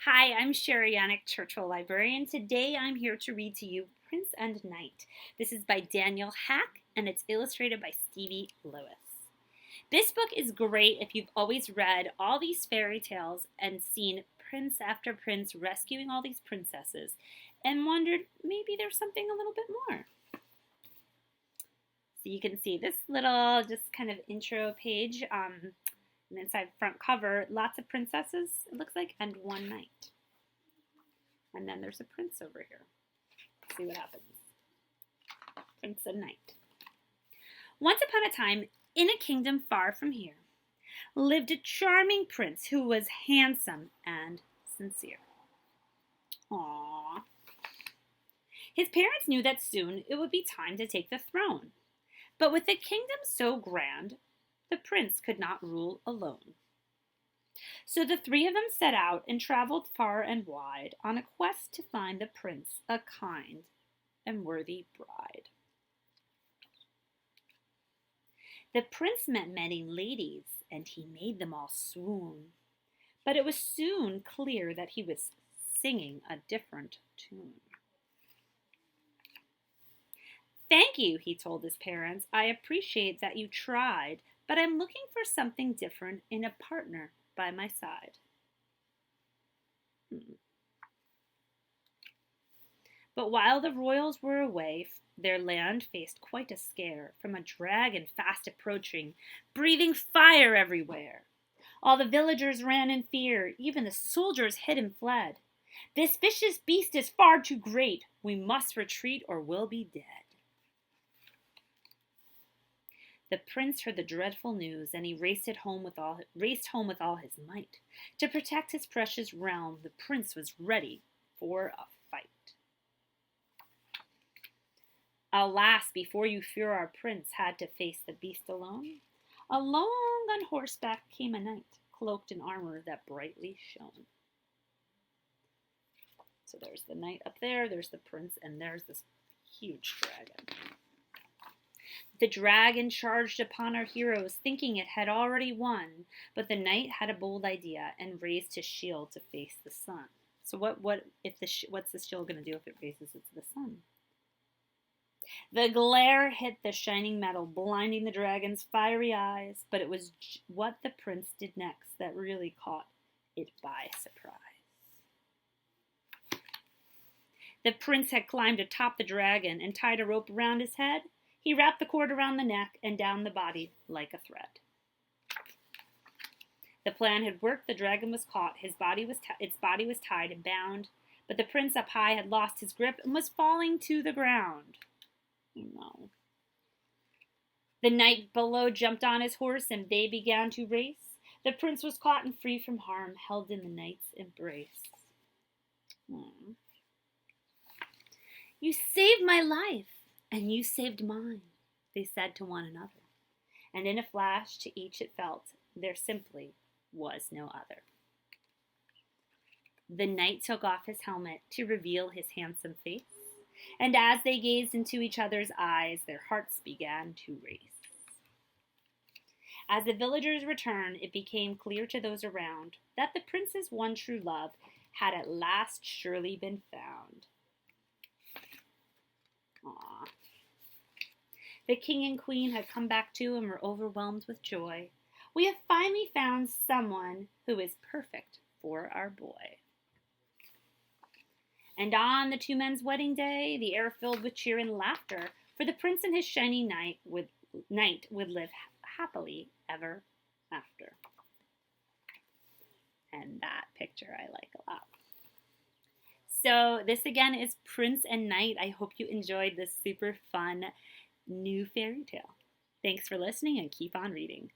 Hi, I'm Cherie Yanek, Churchill Librarian. Today I'm here to read to you Prince and Knight. This is by Daniel Haack and it's illustrated by Stevie Lewis. This book is great if you've always read all these fairy tales and seen prince after prince rescuing all these princesses and wondered maybe there's something a little bit more. So you can see this little just kind of intro page. And inside front cover, lots of princesses, it looks like, and one knight. And then there's a prince over here. Let's see what happens. Prince and knight. Once upon a time, in a kingdom far from here, lived a charming prince who was handsome and sincere. Aww. His parents knew that soon it would be time to take the throne. But with the kingdom so grand, the prince could not rule alone. So the three of them set out and traveled far and wide on a quest to find the prince a kind and worthy bride. The prince met many ladies, and he made them all swoon. But it was soon clear that he was singing a different tune. Thank you, he told his parents. I appreciate that you tried, but I'm looking for something different in a partner by my side. But while the royals were away, their land faced quite a scare from a dragon fast approaching, breathing fire everywhere. All the villagers ran in fear, even the soldiers hid and fled. This vicious beast is far too great. We must retreat or we'll be dead. The prince heard the dreadful news, and he raced home with all his might. To protect his precious realm, the prince was ready for a fight. Alas, before you fear our prince had to face the beast alone, along on horseback came a knight, cloaked in armor that brightly shone. So there's the knight up there, there's the prince, and there's this huge dragon. The dragon charged upon our heroes, thinking it had already won, but the knight had a bold idea and raised his shield to face the sun. So what's the shield going to do if it faces it to the sun? The glare hit the shining metal, blinding the dragon's fiery eyes, but it was what the prince did next that really caught it by surprise. The prince had climbed atop the dragon and tied a rope around his head. He wrapped the cord around the neck and down the body like a thread. The plan had worked. The dragon was caught. Its body was tied and bound. But the prince up high had lost his grip and was falling to the ground. Oh no. The knight below jumped on his horse and they began to race. The prince was caught and free from harm, held in the knight's embrace. Oh. You saved my life. And you saved mine, they said to one another. And in a flash to each it felt, there simply was no other. The knight took off his helmet to reveal his handsome face, and as they gazed into each other's eyes, their hearts began to race. As the villagers returned, it became clear to those around that the prince's one true love had at last surely been found. Aww. The king and queen had come back too and were overwhelmed with joy. We have finally found someone who is perfect for our boy. And on the two men's wedding day, the air filled with cheer and laughter, for the prince and his shiny knight would live happily ever after. And that picture I like a lot. So this again is Prince and Knight. I hope you enjoyed this super fun new fairy tale. Thanks for listening and keep on reading.